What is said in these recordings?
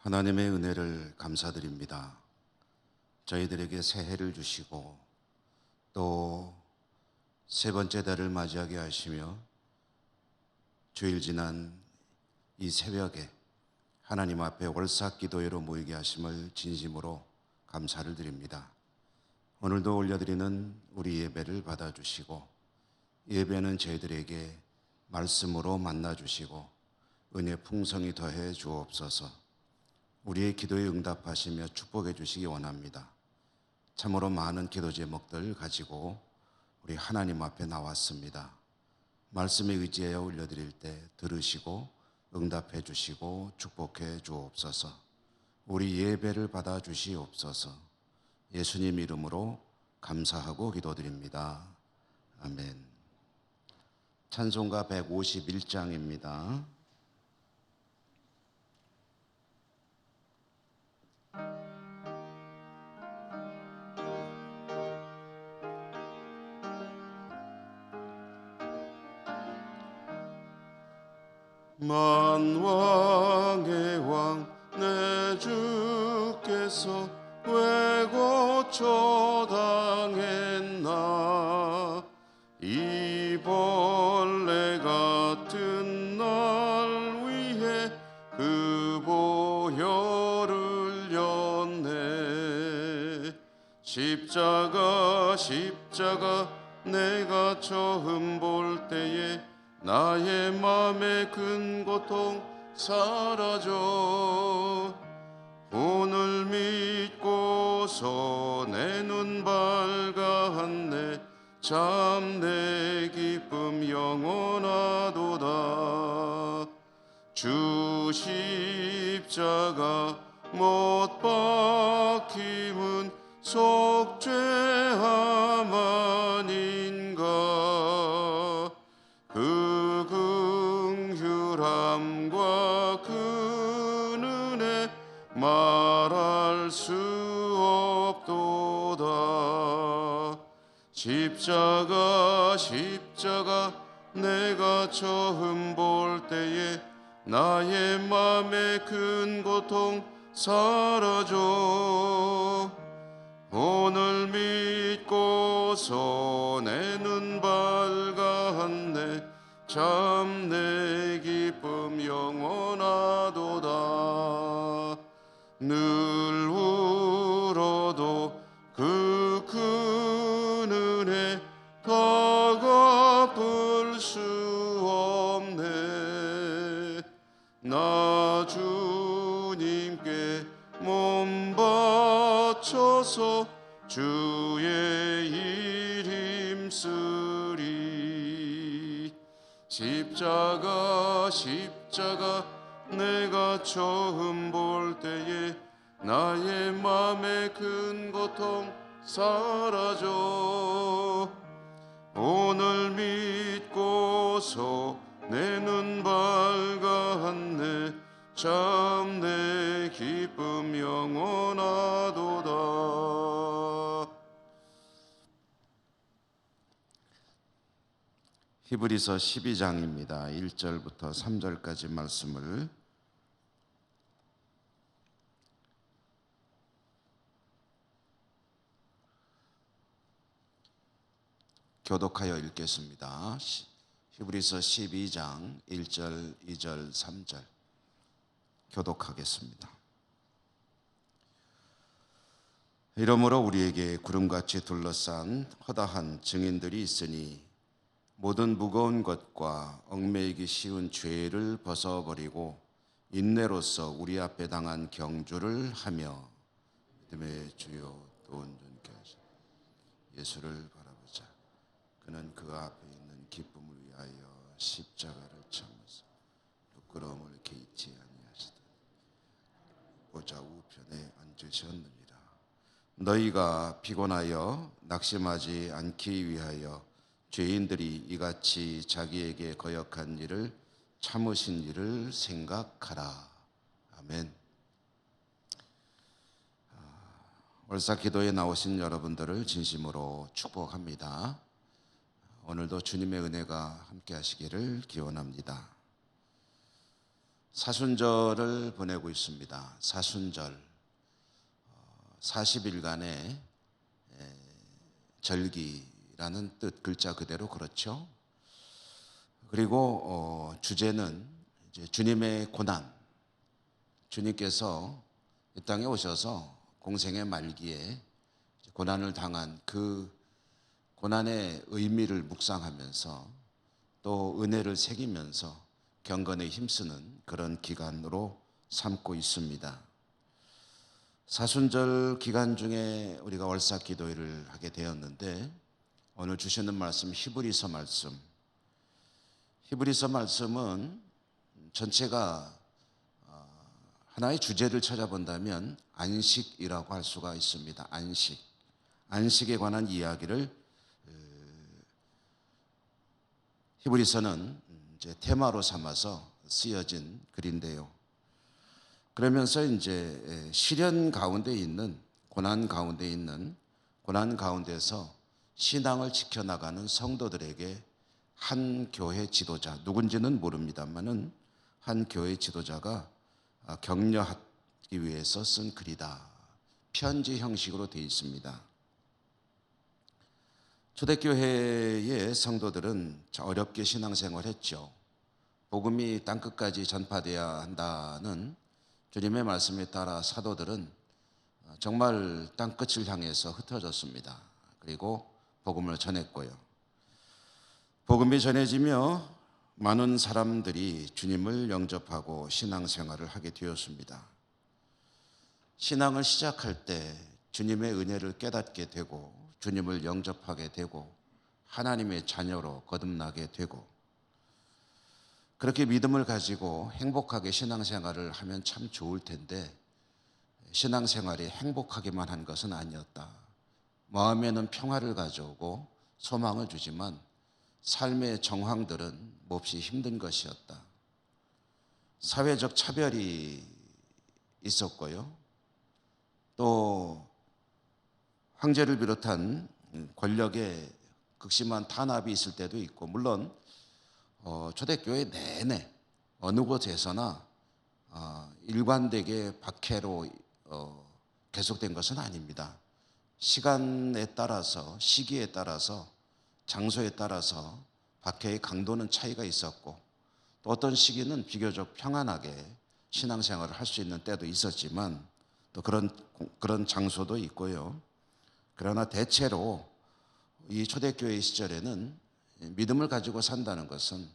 하나님의 은혜를 감사드립니다. 저희들에게 새해를 주시고 또 세 번째 달을 맞이하게 하시며 주일 지난 이 새벽에 하나님 앞에 월삭기도회로 모이게 하심을 진심으로 감사를 드립니다. 오늘도 올려드리는 우리 예배를 받아주시고 예배는 저희들에게 말씀으로 만나주시고 은혜 풍성히 더해 주옵소서. 우리의 기도에 응답하시며 축복해 주시기 원합니다. 참으로 많은 기도 제목들 가지고 우리 하나님 앞에 나왔습니다. 말씀에 의지하여 올려드릴 때 들으시고 응답해 주시고 축복해 주옵소서. 우리 예배를 받아 주시옵소서. 예수님 이름으로 감사하고 기도드립니다. 아멘. 찬송가 151장입니다. 만왕의 왕 내 주께서 왜 고쳐 당했나. 이 벌레 같은 날 위해 그 보혈을 흘렸네. 십자가 내가 처음 볼 때에 나의 맘의 큰 고통 사라져. 오늘 믿고서 내 눈 밝았네. 참 내 기쁨 영원하도다. 주 십자가 못 박힘은 속죄함 아닌가. 그 긍휼함과 그 은혜 말할 수 없도다. 십자가 내가 처음 볼 때에 나의 맘의 큰 고통 사라져. 오늘 믿고서 내 눈 밝았네. 참 내 기쁨 영원하도다. 늘 울어도 그 큰 은혜 다 갚을 수 없네. 나 주님께 몸 바쳐서 주의 일 힘쓰리. 십자가 내가 처음 볼 때에 나의 맘의 큰 고통 사라져. 오늘 믿고서 내 눈 밝았네. 참 내 기쁨 영원하도다. 히브리서 12장입니다. 1절부터 3절까지 말씀을 교독하여 읽겠습니다. 히브리서 12장 1절, 2절, 3절 교독하겠습니다. 이러므로 우리에게 구름같이 둘러싼 허다한 증인들이 있으니 모든 무거운 것과 얽매이기 쉬운 죄를 벗어버리고 인내로서 우리 앞에 당한 경주를 하며 믿음의 주요 또 온전케 하시는 예수를 바라보자. 그는 그 앞에 있는 기쁨을 위하여 십자가를 참으사 부끄러움을 개의치 아니하시더니 보좌 우편에 앉으셨느니라. 너희가 피곤하여 낙심하지 않기 위하여 죄인들이 이같이 자기에게 거역한 일을 참으신 일을 생각하라. 아멘. 월삭기도에 나오신 여러분들을 진심으로 축복합니다. 오늘도 주님의 은혜가 함께 하시기를 기원합니다. 사순절을 보내고 있습니다. 사순절, 40일간의 절기라는 뜻, 글자 그대로 그렇죠. 그리고 주제는 이제 주님의 고난, 주님께서 이 땅에 오셔서 공생의 말기에 고난을 당한 그 고난의 의미를 묵상하면서 또 은혜를 새기면서 경건에 힘쓰는 그런 기간으로 삼고 있습니다. 사순절 기간 중에 우리가 월삭 기도회를 하게 되었는데 오늘 주시는 말씀 히브리서 말씀. 히브리서 말씀은 전체가 하나의 주제를 찾아본다면 안식이라고 할 수가 있습니다. 안식. 안식에 관한 이야기를 히브리서는 이제 테마로 삼아서 쓰여진 글인데요. 그러면서 이제 시련 가운데 있는 고난 가운데서 신앙을 지켜나가는 성도들에게 한 교회 지도자, 누군지는 모릅니다만은 한 교회 지도자가 격려하기 위해서 쓴 글이다. 편지 형식으로 되어 있습니다. 초대교회의 성도들은 어렵게 신앙생활했죠. 복음이 땅끝까지 전파되어야 한다는 주님의 말씀에 따라 사도들은 정말 땅끝을 향해서 흩어졌습니다. 그리고 복음을 전했고요. 복음이 전해지며 많은 사람들이 주님을 영접하고 신앙생활을 하게 되었습니다. 신앙을 시작할 때 주님의 은혜를 깨닫게 되고 주님을 영접하게 되고 하나님의 자녀로 거듭나게 되고 그렇게 믿음을 가지고 행복하게 신앙생활을 하면 참 좋을 텐데 신앙생활이 행복하기만 한 것은 아니었다. 마음에는 평화를 가져오고 소망을 주지만 삶의 정황들은 몹시 힘든 것이었다. 사회적 차별이 있었고요. 또 황제를 비롯한 권력의 극심한 탄압이 있을 때도 있고, 물론 초대교회 내내 어느 곳에서나 일관되게 박해로 계속된 것은 아닙니다. 시간에 따라서, 시기에 따라서, 장소에 따라서 박해의 강도는 차이가 있었고, 또 어떤 시기는 비교적 평안하게 신앙생활을 할 수 있는 때도 있었지만 또 그런 장소도 있고요. 그러나 대체로 이 초대교회 시절에는 믿음을 가지고 산다는 것은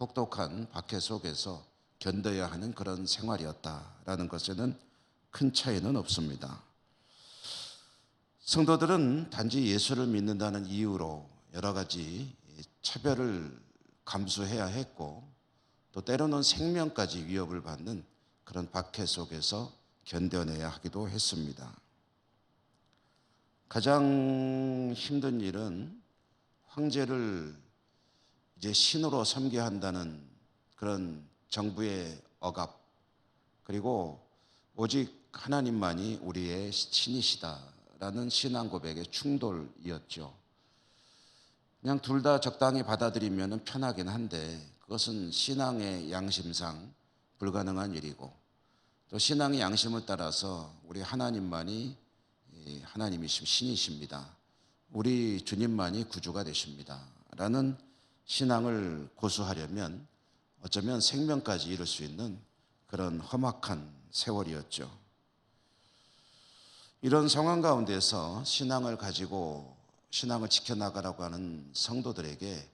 혹독한 박해 속에서 견뎌야 하는 그런 생활이었다라는 것에는 큰 차이는 없습니다. 성도들은 단지 예수를 믿는다는 이유로 여러 가지 차별을 감수해야 했고, 또 때로는 생명까지 위협을 받는 그런 박해 속에서 견뎌내야 하기도 했습니다. 가장 힘든 일은 황제를 이제 신으로 섬겨야 한다는 그런 정부의 억압, 그리고 오직 하나님만이 우리의 신이시다라는 신앙 고백의 충돌이었죠. 그냥 둘 다 적당히 받아들이면 편하긴 한데 그것은 신앙의 양심상 불가능한 일이고, 또 신앙의 양심을 따라서 우리 하나님만이 신이십니다. 우리 주님만이 구주가 되십니다. 라는 신앙을 고수하려면 어쩌면 생명까지 잃을 수 있는 그런 험악한 세월이었죠. 이런 상황 가운데서 신앙을 가지고 신앙을 지켜나가라고 하는 성도들에게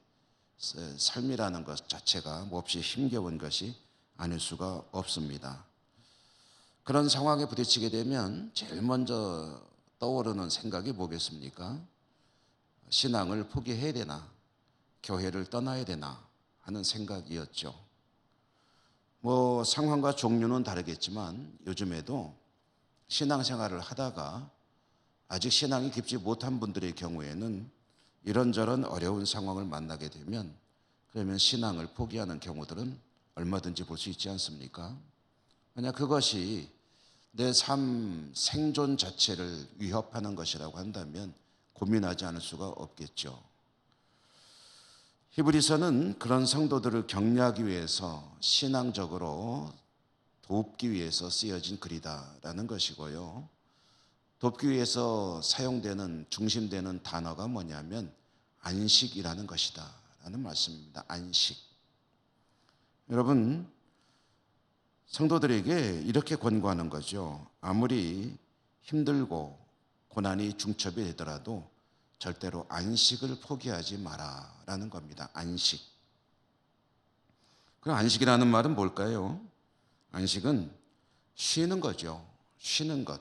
삶이라는 것 자체가 몹시 힘겨운 것이 아닐 수가 없습니다. 그런 상황에 부딪히게 되면 제일 먼저 떠오르는 생각이 뭐겠습니까? 신앙을 포기해야 되나? 교회를 떠나야 되나? 하는 생각이었죠. 상황과 종류는 다르겠지만 요즘에도 신앙생활을 하다가 아직 신앙이 깊지 못한 분들의 경우에는 이런저런 어려운 상황을 만나게 되면 그러면 신앙을 포기하는 경우들은 얼마든지 볼 수 있지 않습니까? 만약 그것이 내 삶 생존 자체를 위협하는 것이라고 한다면 고민하지 않을 수가 없겠죠. 히브리서는 그런 성도들을 격려하기 위해서 신앙적으로 돕기 위해서 쓰여진 글이다라는 것이고요. 돕기 위해서 사용되는 중심되는 단어가 뭐냐면 안식이라는 것이다 라는 말씀입니다. 안식. 여러분, 성도들에게 이렇게 권고하는 거죠. 아무리 힘들고 고난이 중첩이 되더라도 절대로 안식을 포기하지 마라라는 겁니다. 안식. 그 안식이라는 말은 뭘까요? 안식은 쉬는 거죠. 쉬는 것.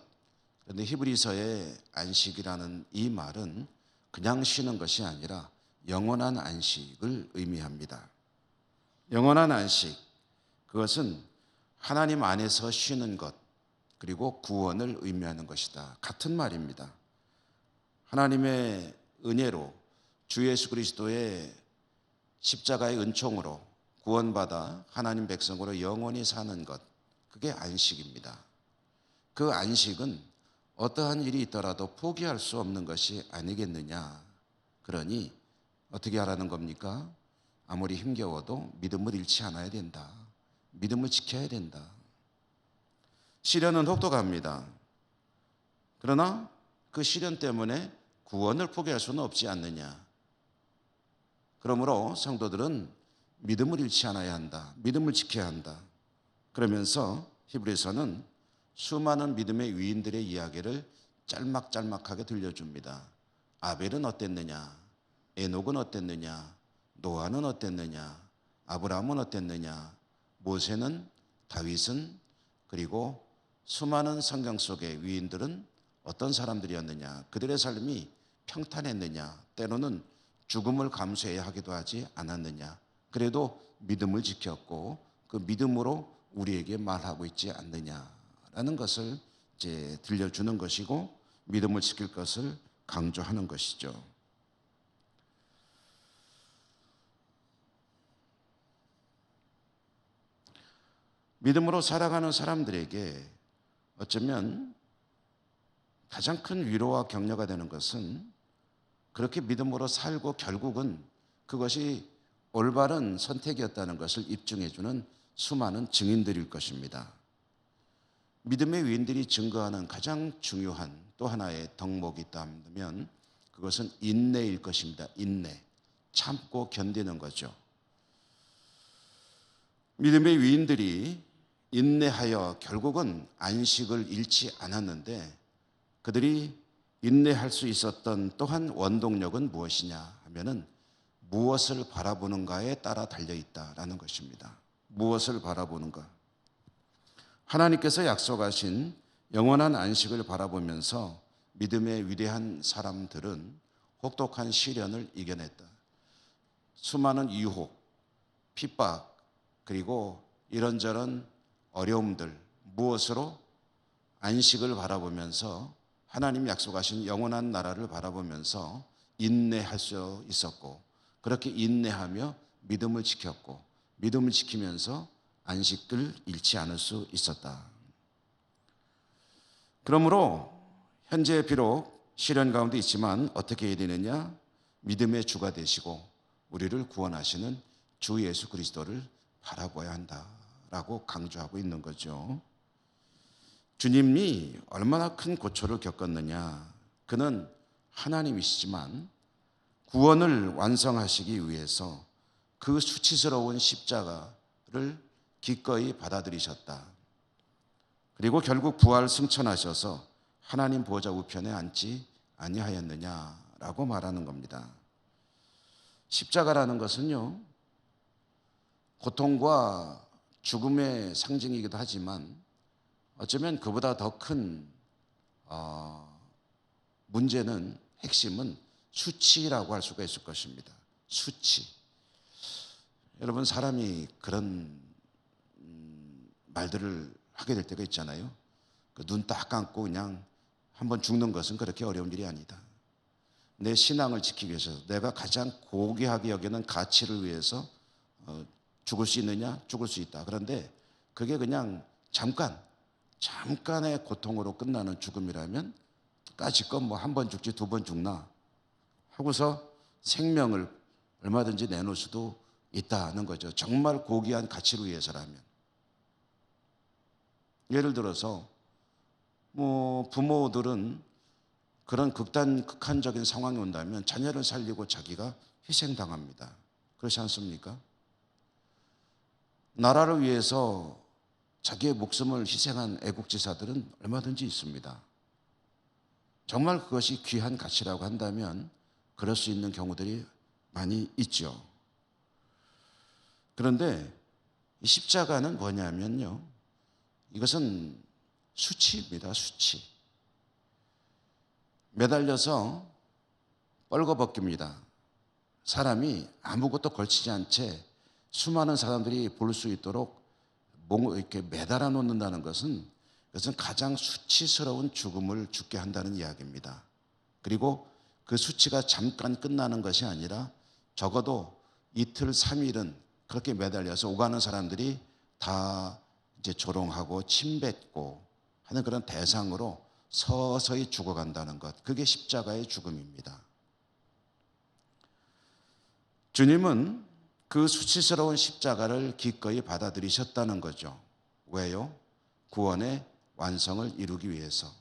그런데 히브리서의 안식이라는 이 말은 그냥 쉬는 것이 아니라 영원한 안식을 의미합니다. 영원한 안식, 그것은 하나님 안에서 쉬는 것, 그리고 구원을 의미하는 것이다. 같은 말입니다. 하나님의 은혜로 주 예수 그리스도의 십자가의 은총으로 구원받아 하나님 백성으로 영원히 사는 것, 그게 안식입니다. 그 안식은 어떠한 일이 있더라도 포기할 수 없는 것이 아니겠느냐. 그러니 어떻게 하라는 겁니까? 아무리 힘겨워도 믿음을 잃지 않아야 된다. 믿음을 지켜야 된다. 시련은 혹독합니다. 그러나 그 시련 때문에 구원을 포기할 수는 없지 않느냐. 그러므로 성도들은 믿음을 잃지 않아야 한다. 믿음을 지켜야 한다. 그러면서 히브리서는 수많은 믿음의 위인들의 이야기를 짤막짤막하게 들려줍니다. 아벨은 어땠느냐? 에녹은 어땠느냐? 노아는 어땠느냐? 아브라함은 어땠느냐? 모세는, 다윗은, 그리고 수많은 성경 속의 위인들은 어떤 사람들이었느냐? 그들의 삶이 평탄했느냐? 때로는 죽음을 감수해야 하기도 하지 않았느냐? 그래도 믿음을 지켰고 그 믿음으로 우리에게 말하고 있지 않느냐라는 것을 이제 들려주는 것이고 믿음을 지킬 것을 강조하는 것이죠. 믿음으로 살아가는 사람들에게 어쩌면 가장 큰 위로와 격려가 되는 것은 그렇게 믿음으로 살고 결국은 그것이 올바른 선택이었다는 것을 입증해주는 수많은 증인들일 것입니다. 믿음의 위인들이 증거하는 가장 중요한 또 하나의 덕목이 있다면 그것은 인내일 것입니다. 인내. 참고 견디는 거죠. 믿음의 위인들이 인내하여 결국은 안식을 잃지 않았는데 그들이 인내할 수 있었던 또한 원동력은 무엇이냐 하면은 무엇을 바라보는가에 따라 달려있다라는 것입니다. 무엇을 바라보는가. 하나님께서 약속하신 영원한 안식을 바라보면서 믿음의 위대한 사람들은 혹독한 시련을 이겨냈다. 수많은 유혹, 핍박, 그리고 이런저런 어려움들, 무엇으로? 안식을 바라보면서 하나님 약속하신 영원한 나라를 바라보면서 인내할 수 있었고 그렇게 인내하며 믿음을 지켰고 믿음을 지키면서 안식을 잃지 않을 수 있었다. 그러므로 현재 비록 시련 가운데 있지만 어떻게 해야 되느냐? 믿음의 주가 되시고 우리를 구원하시는 주 예수 그리스도를 바라봐야 한다라고 강조하고 있는 거죠. 주님이 얼마나 큰 고초를 겪었느냐. 그는 하나님이시지만 구원을 완성하시기 위해서 그 수치스러운 십자가를 기꺼이 받아들이셨다. 그리고 결국 부활 승천하셔서 하나님 보좌 우편에 앉지 아니하였느냐라고 말하는 겁니다. 십자가라는 것은요, 고통과 죽음의 상징이기도 하지만 어쩌면 그보다 더 큰 문제는 핵심은 수치라고 할 수가 있을 것입니다. 수치. 여러분 사람이 그런 말들을 하게 될 때가 있잖아요. 눈 딱 감고 그냥 한번 죽는 것은 그렇게 어려운 일이 아니다. 내 신앙을 지키기 위해서 내가 가장 고귀하게 여기는 가치를 위해서 죽을 수 있느냐? 죽을 수 있다. 그런데 그게 그냥 잠깐의 고통으로 끝나는 죽음이라면 까짓것 뭐 한 번 죽지 두 번 죽나 하고서 생명을 얼마든지 내놓을 수도 있다는 거죠. 정말 고귀한 가치를 위해서라면. 예를 들어서 부모들은 그런 극한적인 상황이 온다면 자녀를 살리고 자기가 희생당합니다. 그렇지 않습니까? 나라를 위해서 자기의 목숨을 희생한 애국지사들은 얼마든지 있습니다. 정말 그것이 귀한 가치라고 한다면 그럴 수 있는 경우들이 많이 있죠. 그런데 이 십자가는 뭐냐면요, 이것은 수치입니다. 수치. 매달려서 뻘거벗깁니다. 사람이 아무것도 걸치지 않은 채 수많은 사람들이 볼 수 있도록 이렇게 매달아 놓는다는 것은, 그것은 가장 수치스러운 죽음을 죽게 한다는 이야기입니다. 그리고 그 수치가 잠깐 끝나는 것이 아니라 적어도 이틀, 3일은 그렇게 매달려서 오가는 사람들이 다 이제 조롱하고 침뱉고 하는 그런 대상으로 서서히 죽어간다는 것, 그게 십자가의 죽음입니다. 주님은 그 수치스러운 십자가를 기꺼이 받아들이셨다는 거죠. 왜요? 구원의 완성을 이루기 위해서.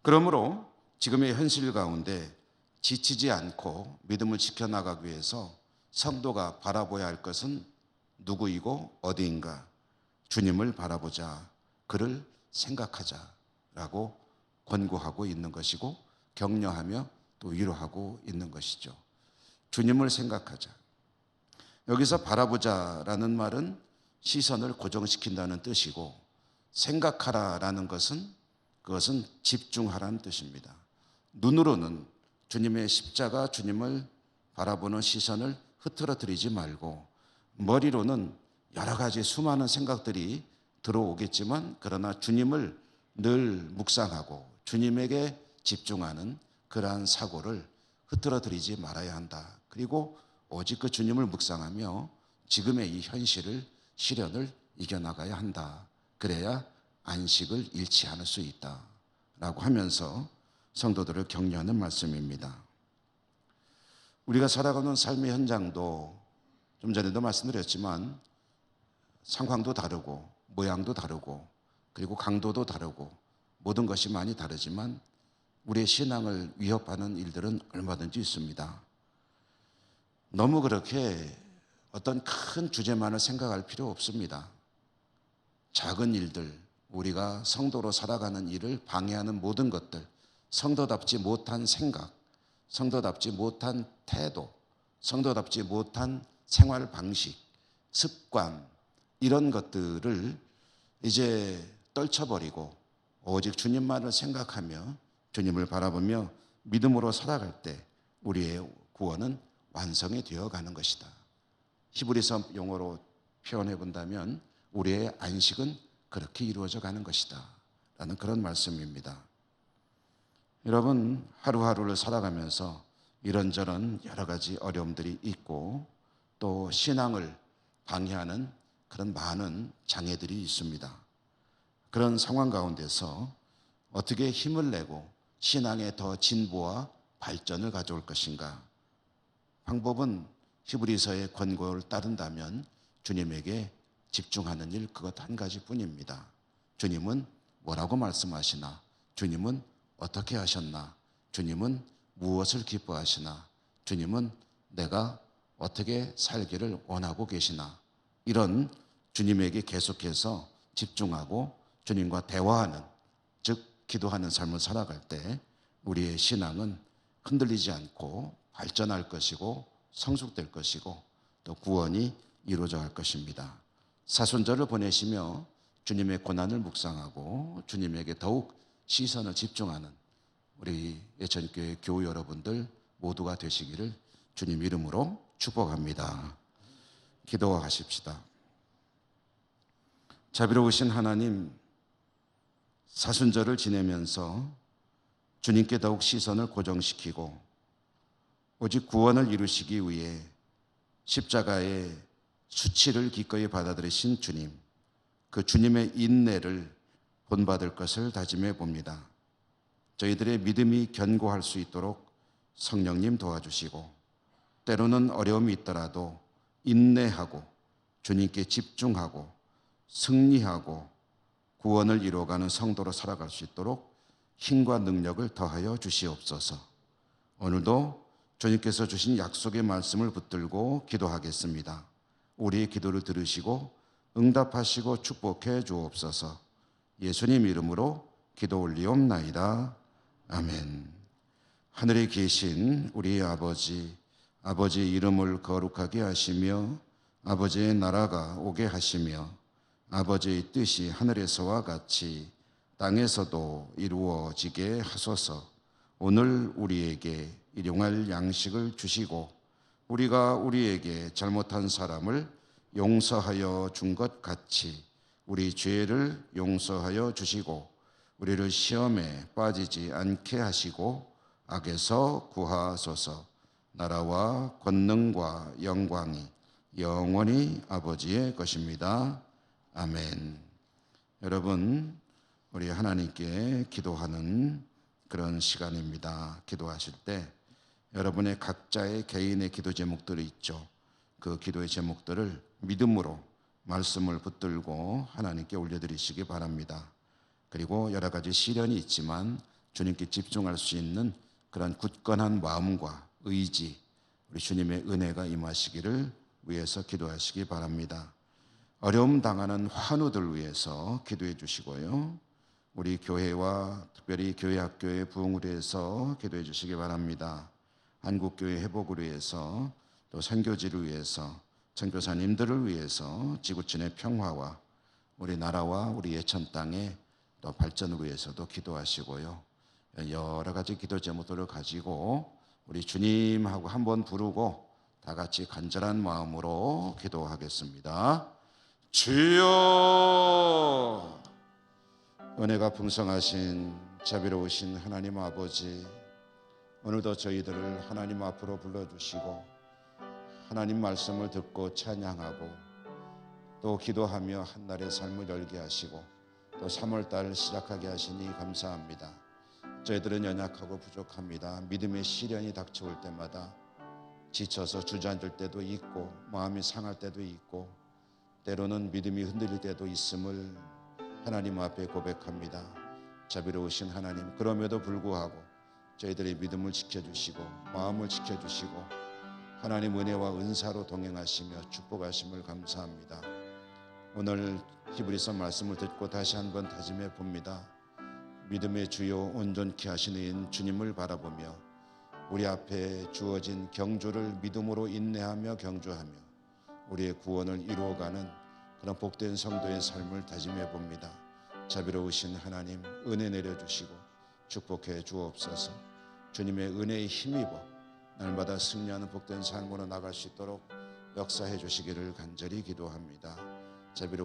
그러므로 지금의 현실 가운데 지치지 않고 믿음을 지켜나가기 위해서 성도가 바라봐야 할 것은 누구이고 어디인가? 주님을 바라보자, 그를 생각하자라고 권고하고 있는 것이고, 격려하며 또 위로하고 있는 것이죠. 주님을 생각하자. 여기서 바라보자라는 말은 시선을 고정시킨다는 뜻이고, 생각하라라는 것은 그것은 집중하라는 뜻입니다. 눈으로는 주님의 십자가, 주님을 바라보는 시선을 흐트러뜨리지 말고, 머리로는 여러 가지 수많은 생각들이 들어오겠지만 그러나 주님을 늘 묵상하고 주님에게 집중하는 그러한 사고를 흐트러뜨리지 말아야 한다. 그리고 오직 그 주님을 묵상하며 지금의 이 현실을, 시련을 이겨나가야 한다. 그래야 안식을 잃지 않을 수 있다 라고 하면서 성도들을 격려하는 말씀입니다. 우리가 살아가는 삶의 현장도 좀 전에도 말씀드렸지만 상황도 다르고 모양도 다르고 그리고 강도도 다르고 모든 것이 많이 다르지만 우리의 신앙을 위협하는 일들은 얼마든지 있습니다. 너무 그렇게 어떤 큰 주제만을 생각할 필요 없습니다. 작은 일들, 우리가 성도로 살아가는 일을 방해하는 모든 것들, 성도답지 못한 생각, 성도답지 못한 태도, 성도답지 못한 생활 방식, 습관, 이런 것들을 이제 떨쳐버리고 오직 주님만을 생각하며 주님을 바라보며 믿음으로 살아갈 때 우리의 구원은 완성이 되어가는 것이다. 히브리서 용어로 표현해 본다면 우리의 안식은 그렇게 이루어져 가는 것이다 라는 그런 말씀입니다. 여러분, 하루하루를 살아가면서 이런저런 여러 가지 어려움들이 있고 또 신앙을 방해하는 그런 많은 장애들이 있습니다. 그런 상황 가운데서 어떻게 힘을 내고 신앙에 더 진보와 발전을 가져올 것인가? 방법은 히브리서의 권고를 따른다면 주님에게 집중하는 일, 그것 한 가지뿐입니다. 주님은 뭐라고 말씀하시나? 주님은 어떻게 하셨나? 주님은 무엇을 기뻐하시나? 주님은 내가 어떻게 살기를 원하고 계시나? 이런 주님에게 계속해서 집중하고 주님과 대화하는, 즉 기도하는 삶을 살아갈 때 우리의 신앙은 흔들리지 않고 발전할 것이고 성숙될 것이고 또 구원이 이루어져 갈 것입니다. 사순절을 보내시며 주님의 고난을 묵상하고 주님에게 더욱 시선을 집중하는 우리 예천교회 교우 여러분들 모두가 되시기를 주님 이름으로 축복합니다. 기도하십시다. 자비로우신 하나님, 사순절을 지내면서 주님께 더욱 시선을 고정시키고 오직 구원을 이루시기 위해 십자가의 수치를 기꺼이 받아들이신 주님, 그 주님의 인내를 본받을 것을 다짐해 봅니다. 저희들의 믿음이 견고할 수 있도록 성령님 도와주시고 때로는 어려움이 있더라도 인내하고 주님께 집중하고 승리하고 구원을 이루어가는 성도로 살아갈 수 있도록 힘과 능력을 더하여 주시옵소서. 오늘도 주님께서 주신 약속의 말씀을 붙들고 기도하겠습니다. 우리의 기도를 들으시고 응답하시고 축복해 주옵소서. 예수님 이름으로 기도 올리옵나이다. 아멘. 하늘에 계신 우리 아버지, 아버지의 이름을 거룩하게 하시며 아버지의 나라가 오게 하시며 아버지의 뜻이 하늘에서와 같이 땅에서도 이루어지게 하소서. 오늘 우리에게 일용할 양식을 주시고 우리가 우리에게 잘못한 사람을 용서하여 준 것 같이 우리 죄를 용서하여 주시고 우리를 시험에 빠지지 않게 하시고 악에서 구하소서. 나라와 권능과 영광이 영원히 아버지의 것입니다. 아멘. 여러분, 우리 하나님께 기도하는 그런 시간입니다. 기도하실 때 여러분의 각자의 개인의 기도 제목들이 있죠. 그 기도의 제목들을 믿음으로 말씀을 붙들고 하나님께 올려드리시기 바랍니다. 그리고 여러 가지 시련이 있지만 주님께 집중할 수 있는 그런 굳건한 마음과 의지, 우리 주님의 은혜가 임하시기를 위해서 기도하시기 바랍니다. 어려움 당하는 환우들 위해서 기도해 주시고요. 우리 교회와 특별히 교회 학교의 부흥을 위해서 기도해 주시기 바랍니다. 한국교회 회복을 위해서 또 선교지를 위해서 선교사님들을 위해서 지구촌의 평화와 우리 나라와 우리 예천 땅의 또 발전을 위해서도 기도하시고요. 여러 가지 기도 제목들을 가지고 우리 주님하고 한번 부르고 다 같이 간절한 마음으로 기도하겠습니다. 주여, 은혜가 풍성하신 자비로우신 하나님 아버지, 오늘도 저희들을 하나님 앞으로 불러주시고 하나님 말씀을 듣고 찬양하고 또 기도하며 한날의 삶을 열게 하시고 또 3월달 시작하게 하시니 감사합니다. 저희들은 연약하고 부족합니다. 믿음의 시련이 닥쳐올 때마다 지쳐서 주저앉을 때도 있고 마음이 상할 때도 있고 때로는 믿음이 흔들릴 때도 있음을 하나님 앞에 고백합니다. 자비로우신 하나님, 그럼에도 불구하고 저희들의 믿음을 지켜주시고 마음을 지켜주시고 하나님 은혜와 은사로 동행하시며 축복하심을 감사합니다. 오늘 히브리서 말씀을 듣고 다시 한번 다짐해 봅니다. 믿음의 주요 온전케 하시는 주님을 바라보며 우리 앞에 주어진 경주를 믿음으로 인내하며 경주하며 우리의 구원을 이루어가는 그런 복된 성도의 삶을 다짐해 봅니다. 자비로우신 하나님, 은혜 내려주시고 축복해 주옵소서. 주님의 은혜에 힘입어 날마다 승리하는 복된 삶으로 나갈 수 있도록 역사해 주시기를 간절히 기도합니다. 자비로우신